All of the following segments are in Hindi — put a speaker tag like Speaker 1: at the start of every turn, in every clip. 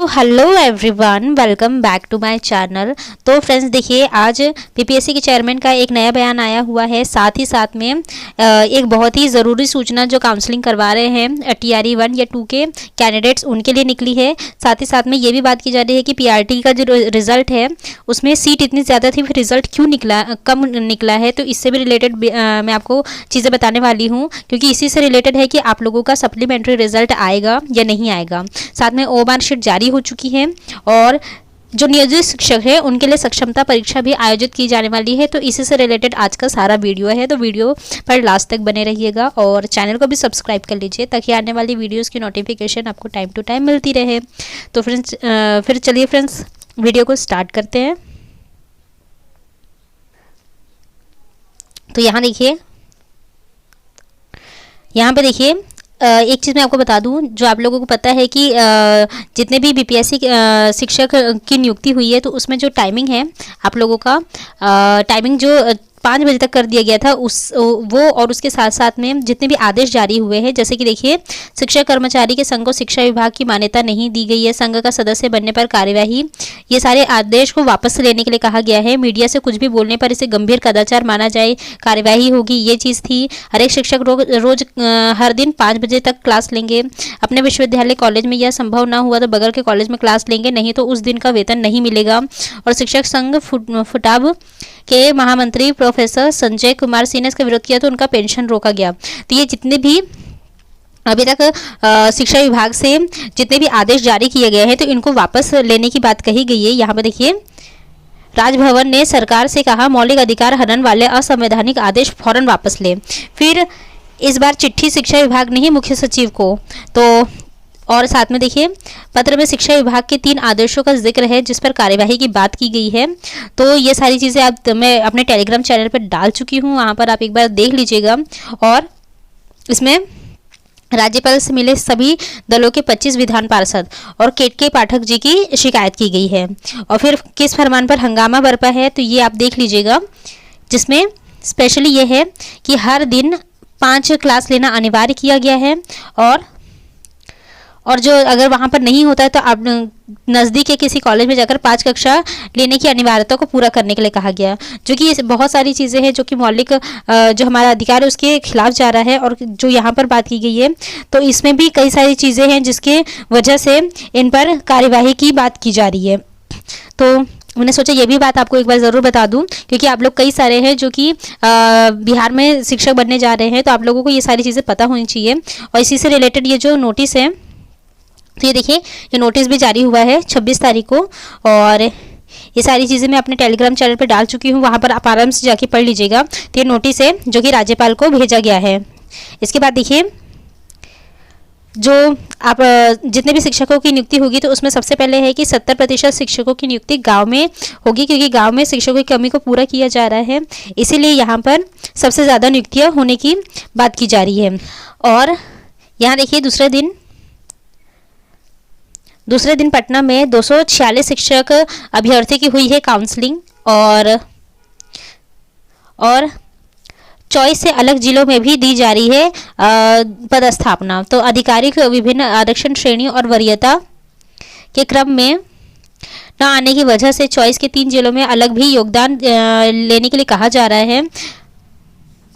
Speaker 1: Hello everyone, welcome back to my channel. तो फ्रेंड्स देखिए, आज पीपीएससी के चेयरमैन का एक नया बयान आया हुआ है। साथ ही साथ में एक बहुत ही ज़रूरी सूचना जो काउंसलिंग करवा रहे हैं टीआरई 1 या 2 के कैंडिडेट्स, उनके लिए निकली है। साथ ही साथ में ये भी बात की जा रही है कि पीआरटी का जो रिज़ल्ट है उसमें सीट इतनी ज़्यादा थी, फिर रिज़ल्ट क्यों कम निकला है। तो इससे भी रिलेटेड मैं आपको चीज़ें बताने वाली हूँ, क्योंकि इसी से रिलेटेड है कि आप लोगों का सप्लीमेंट्री रिजल्ट आएगा या नहीं आएगा। साथ में ओमार शीट जारी हो चुकी है और जो नियोजित शिक्षक है उनके लिए सक्षमता परीक्षा भी आयोजित की जाने वाली है। तो इसी से रिलेटेड आज का सारा वीडियो है, तो वीडियो पर लास्ट तक बने रहिएगा और चैनल को भी सब्सक्राइब कर लीजिए ताकि आने वाली वीडियोस की नोटिफिकेशन आपको टाइम टू टाइम मिलती रहे। तो फ्रेंड्स फिर चलिए फ्रेंड्स वीडियो को स्टार्ट करते हैं। तो यहाँ देखिए, यहाँ पे देखिए एक चीज़ मैं आपको बता दूं, जो आप लोगों को पता है कि जितने भी बीपीएससी शिक्षक की नियुक्ति हुई है तो उसमें जो टाइमिंग है आप लोगों का टाइमिंग जो 5 बजे तक कर दिया गया था वो और उसके साथ साथ में जितने भी आदेश जारी हुए हैं, जैसे कि देखिए, शिक्षक कर्मचारी के संघ को शिक्षा विभाग की मान्यता नहीं दी गई है, संघ का सदस्य बनने पर कार्यवाही, ये सारे आदेश को वापस लेने के लिए कहा गया है। मीडिया से कुछ भी बोलने पर इसे गंभीर कदाचार माना जाए, कार्यवाही होगी, ये चीज़ थी। हर एक शिक्षक रोज हर दिन 5 बजे तक क्लास लेंगे। अपने विश्वविद्यालय कॉलेज में यह संभव ना हुआ तो बगल के कॉलेज में क्लास लेंगे, नहीं तो उस दिन का वेतन नहीं मिलेगा। और शिक्षक संघ फुटाब के महामंत्री प्रोफेसर संजय कुमार सिंह ने इसका विरोध किया तो उनका पेंशन रोका गया। तो ये जितने भी अभी तक शिक्षा विभाग से जितने भी आदेश जारी किए गए हैं तो इनको वापस लेने की बात कही गई है। यहाँ पर देखिए, राजभवन ने सरकार से कहा मौलिक अधिकार हनन वाले असंवैधानिक आदेश फौरन वापस ले। फिर इस बार चिट्ठी शिक्षा विभाग ने ही मुख्य सचिव को, तो और साथ में देखिए, पत्र में शिक्षा विभाग के 3 आदेशों का जिक्र है जिस पर कार्यवाही की बात की गई है। तो ये सारी चीज़ें मैं अपने टेलीग्राम चैनल पर डाल चुकी हूँ, वहाँ पर आप एक बार देख लीजिएगा। और इसमें राज्यपाल से मिले सभी दलों के 25 विधान पार्षद और केटके पाठक जी की शिकायत की गई है। और फिर किस फरमान पर हंगामा बरपा है तो ये आप देख लीजिएगा, जिसमें स्पेशली ये है कि हर दिन 5 क्लास लेना अनिवार्य किया गया है। और जो अगर वहाँ पर नहीं होता है तो आप नज़दीक के किसी कॉलेज में जाकर 5 कक्षा लेने की अनिवार्यता को पूरा करने के लिए कहा गया, जो कि बहुत सारी चीज़ें हैं जो कि मौलिक जो हमारा अधिकार है उसके खिलाफ जा रहा है। और जो यहाँ पर बात की गई है तो इसमें भी कई सारी चीज़ें हैं जिसके वजह से इन पर कार्यवाही की बात की जा रही है। तो मैंने सोचा ये भी बात आपको एक बार ज़रूर बता दूं, क्योंकि आप लोग कई सारे हैं जो कि बिहार में शिक्षक बनने जा रहे हैं, तो आप लोगों को ये सारी चीज़ें पता होनी चाहिए। और इसी से रिलेटेड ये जो नोटिस है, तो ये देखिए, ये नोटिस भी जारी हुआ है 26 तारीख को। और ये सारी चीज़ें मैं अपने टेलीग्राम चैनल पर डाल चुकी हूँ, वहाँ पर आप आराम से जाके पढ़ लीजिएगा। तो ये नोटिस है जो कि राज्यपाल को भेजा गया है। इसके बाद देखिए, जो आप जितने भी शिक्षकों की नियुक्ति होगी तो उसमें सबसे पहले है कि 70% शिक्षकों की नियुक्ति गांव में होगी, क्योंकि गांव में शिक्षकों की कमी को पूरा किया जा रहा है, इसीलिए यहाँ पर सबसे ज़्यादा नियुक्तियाँ होने की बात की जा रही है। और यहाँ देखिए, दूसरे दिन पटना में 246 शिक्षक अभ्यर्थी की हुई है काउंसलिंग। और चॉइस से अलग जिलों में भी दी जा रही है पदस्थापना। तो आधिकारिक विभिन्न आरक्षण श्रेणी और वरीयता के क्रम में न आने की वजह से चॉइस के 3 जिलों में अलग भी योगदान लेने के लिए कहा जा रहा है।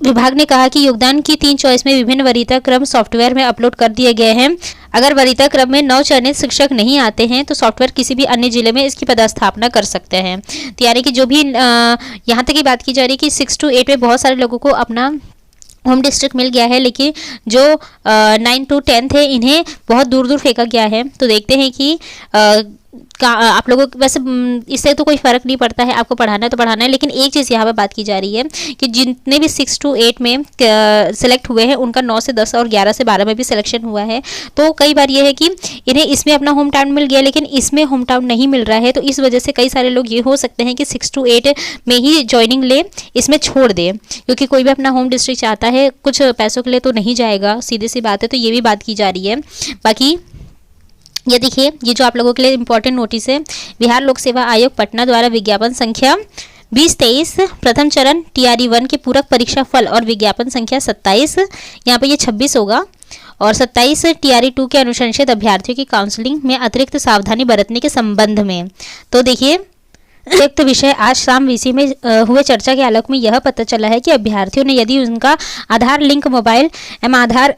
Speaker 1: विभाग ने कहा कि योगदान की 3 चॉइस में विभिन्न वरीयता क्रम सॉफ्टवेयर में अपलोड कर दिए गए हैं। अगर वरीयता क्रम में 9 चयनित शिक्षक नहीं आते हैं तो सॉफ्टवेयर किसी भी अन्य जिले में इसकी पदस्थापना कर सकते हैं। तो यानी कि जो भी यहाँ तक की बात की जा रही है कि 6 to 8 में बहुत सारे लोगों को अपना होम डिस्ट्रिक्ट मिल गया है, लेकिन जो 9 to 10 थे इन्हें बहुत दूर दूर फेंका गया है। तो देखते हैं कि आप लोगों को वैसे इससे तो कोई फ़र्क नहीं पड़ता है, आपको पढ़ाना है तो पढ़ाना है। लेकिन एक चीज़ यहाँ पर बात की जा रही है कि जितने भी 6 to 8 में सेलेक्ट हुए हैं उनका 9 से 10 और 11 से 12 में भी सिलेक्शन हुआ है। तो कई बार ये है कि इन्हें इसमें अपना होम टाउन मिल गया लेकिन इसमें होम टाउन नहीं मिल रहा है, तो इस वजह से कई सारे लोग ये हो सकते हैं कि 6 to 8 में ही ज्वाइनिंग ले, इसमें छोड़ दे, क्योंकि कोई भी अपना होम डिस्ट्रिक्ट चाहता है, कुछ पैसों के लिए तो नहीं जाएगा, सीधी सी बात है। तो ये भी बात की जा रही है। बाकी ये देखिए, ये जो आप लोगों के लिए इंपॉर्टेंट नोटिस है, बिहार लोक सेवा आयोग पटना द्वारा विज्ञापन संख्या 2023 प्रथम चरण टीआरई 1 के पूरक परीक्षा फल और विज्ञापन संख्या 27, यहाँ पे ये 26 होगा। और 27 TRE 2 के अनुशंसित अभ्यर्थियों की काउंसलिंग में अतिरिक्त सावधानी बरतने के संबंध में। तो देखिए एक विषय आज शाम वीसी में हुए चर्चा के आलोक में यह पता चला है कि अभ्यर्थियों ने यदि उनका आधार लिंक मोबाइल एवं आधार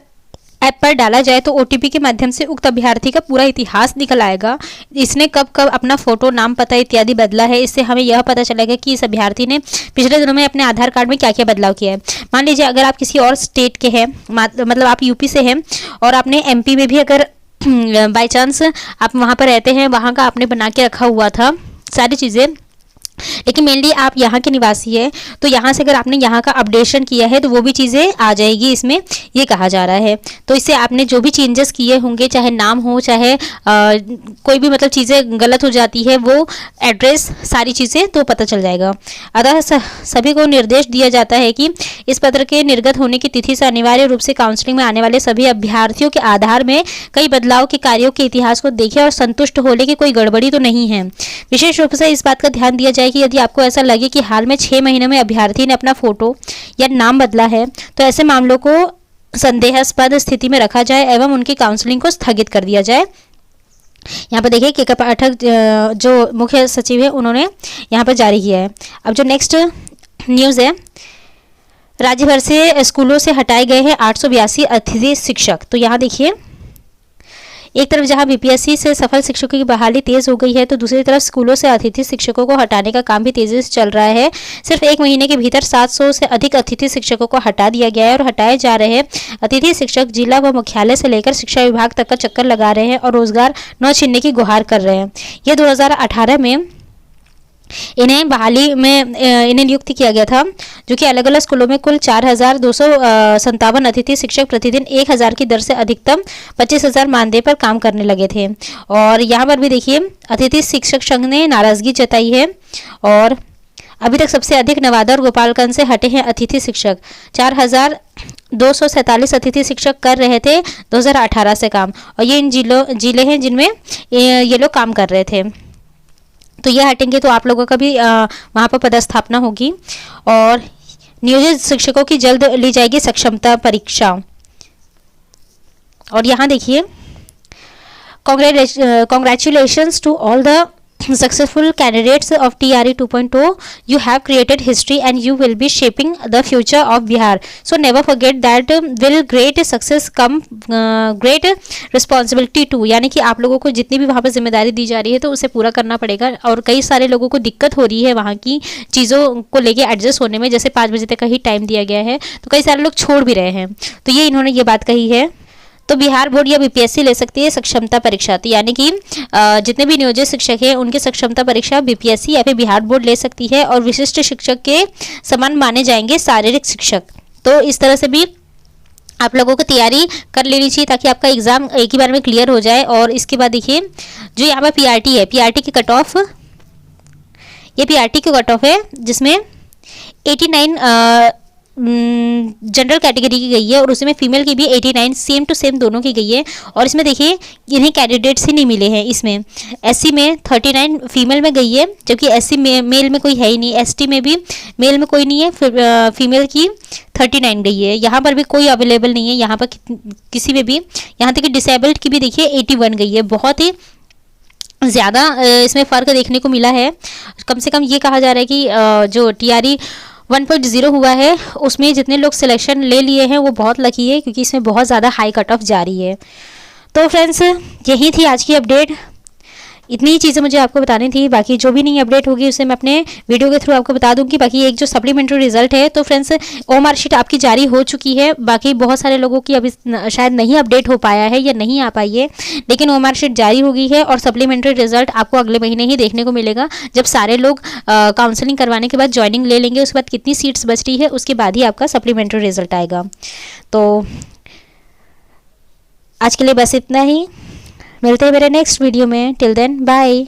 Speaker 1: ऐप पर डाला जाए तो OTP के माध्यम से उक्त अभ्यर्थी का पूरा इतिहास निकल आएगा। इसने कब कब अपना फोटो, नाम, पता इत्यादि बदला है। इससे हमें यह पता चलेगा कि इस अभ्यर्थी ने पिछले दिनों में अपने आधार कार्ड में क्या क्या बदलाव किया है। मान लीजिए अगर आप किसी और स्टेट के हैं, मतलब आप यूपी से हैं और आपने MP में भी अगर बाई चांस आप वहाँ पर रहते हैं, वहाँ का आपने बना के रखा हुआ था सारी चीज़ें, लेकिन मेनली आप यहाँ के निवासी है, तो यहाँ से अगर आपने यहाँ का अपडेशन किया है तो वो भी चीज़ें आ जाएगी इसमें, ये कहा जा रहा है। तो इससे आपने जो भी चेंजेस किए होंगे, चाहे नाम हो चाहे कोई भी मतलब चीज़ें गलत हो जाती है, वो एड्रेस सारी चीज़ें तो पता चल जाएगा। अतः सभी को निर्देश दिया जाता है कि इस पत्र के निर्गत होने की तिथि से अनिवार्य रूप से काउंसलिंग में आने वाले सभी अभ्यर्थियों के आधार में कई बदलाव के कार्यों के इतिहास को देखें और संतुष्ट हो ले कि कोई गड़बड़ी तो नहीं है। विशेष रूप से इस बात का ध्यान दिया जाए कि यदि आपको ऐसा लगे कि हाल में 6 महीने में अभ्यर्थी ने अपना फोटो या नाम बदला है तो ऐसे मामलों को संदेहास्पद स्थिति में रखा जाए एवं उनकी काउंसलिंग को स्थगित कर दिया जाए। यहाँ पर देखिए केके पाठक जो मुख्य सचिव है उन्होंने यहाँ पर जारी किया है। अब जो नेक्स्ट न्यूज़ है, राज्य भर से स्कूलों से हटाए गए हैं 882 अतिथि शिक्षक। तो यहाँ देखिए एक तरफ जहां BPSC से सफल शिक्षकों की बहाली तेज हो गई है तो दूसरी तरफ स्कूलों से अतिथि शिक्षकों को हटाने का काम भी तेजी से चल रहा है। सिर्फ 1 महीने के भीतर 700 से अधिक अतिथि शिक्षकों को हटा दिया गया है और हटाए जा रहे अतिथि शिक्षक जिला व मुख्यालय से लेकर शिक्षा विभाग तक का चक्कर लगा रहे हैं और रोजगार न छीनने की गुहार कर रहे हैं। यह 2018 में इन्हें बहाली में इन्हें नियुक्त किया गया था, जो कि अलग अलग स्कूलों में कुल 4,257 अतिथि शिक्षक प्रतिदिन 1,000 की दर से अधिकतम 25,000 मानदेय पर काम करने लगे थे। और यहाँ पर भी देखिए अतिथि शिक्षक संघ ने नाराजगी जताई है और अभी तक सबसे अधिक नवादा और गोपालगंज से हटे हैं अतिथि शिक्षक। 4,247 अतिथि शिक्षक कर रहे थे 2018 से काम, और ये इन जिले हैं जिनमें ये लोग काम कर रहे थे। तो ये हटेंगे तो आप लोगों का भी वहाँ पर पदस्थापना होगी। और नियोजित शिक्षकों की जल्द ली जाएगी सक्षमता परीक्षा। और यहाँ देखिए congratulations to all the successful candidates of TRE 2.0. You have created history and you will be shaping the future of Bihar. So never forget that will great success come great responsibility too. यानी कि आप लोगों को जितनी भी वहाँ पर जिम्मेदारी दी जा रही है तो उसे पूरा करना पड़ेगा। और कई सारे लोगों को दिक्कत हो रही है वहाँ की चीज़ों को लेके एडजस्ट होने में, जैसे 5 बजे तक का ही टाइम दिया गया है तो कई सारे लोग छोड़ भी रहे हैं। तो ये इन्होंने ये बात कही है। तो बिहार बोर्ड या BPSC ले सकती है सक्षमता परीक्षा। तो यानी कि जितने भी नियोजित शिक्षक हैं उनकी सक्षमता परीक्षा BPSC या फिर बिहार बोर्ड ले सकती है और विशिष्ट शिक्षक के समान माने जाएंगे शारीरिक शिक्षक। तो इस तरह से भी आप लोगों को तैयारी कर लेनी चाहिए ताकि आपका एग्जाम एक ही बार में क्लियर हो जाए। और इसके बाद देखिए जो यहाँ पर PRT है, PRT की कट ऑफ, ये PRT की कट ऑफ है जिसमें 89 जनरल कैटेगरी की गई है और उसमें फीमेल की भी 89 सेम टू सेम दोनों की गई है। और इसमें देखिए इन्हें कैंडिडेट्स ही नहीं मिले हैं। इसमें SC में 39 फीमेल में गई है, जबकि SC में मेल में कोई है ही नहीं। ST में भी मेल में कोई नहीं है, फीमेल की 39 गई है। यहाँ पर भी कोई अवेलेबल नहीं है यहाँ पर किसी में भी। यहाँ तक कि डिसेबल्ड की भी देखिए 81 गई है। बहुत ही ज़्यादा इसमें फ़र्क देखने को मिला है। कम से कम ये कहा जा रहा है कि जो TRE 1.0 हुआ है उसमें जितने लोग सिलेक्शन ले लिए हैं वो बहुत लकी है, क्योंकि इसमें बहुत ज़्यादा हाई कट ऑफ जा रही है। तो फ्रेंड्स यही थी आज की अपडेट। इतनी ही चीज़ें मुझे आपको बतानी थी। बाकी जो भी नई अपडेट होगी उसे मैं अपने वीडियो के थ्रू आपको बता दूंगी। बाकी एक जो सप्लीमेंट्री रिजल्ट है तो फ्रेंड्स OMR शीट आपकी जारी हो चुकी है। बाकी बहुत सारे लोगों की अभी शायद नहीं अपडेट हो पाया है या नहीं आ पाई है, लेकिन OMR शीट जारी हो गई है और सप्लीमेंट्री रिजल्ट आपको अगले महीने ही देखने को मिलेगा, जब सारे लोग काउंसलिंग करवाने के बाद ज्वाइनिंग ले लेंगे। उसके बाद कितनी सीट्स बच रही है उसके बाद ही आपका सप्लीमेंट्री रिजल्ट आएगा। तो आज के लिए बस इतना ही। मिलते हैं मेरे नेक्स्ट वीडियो में। Till then bye.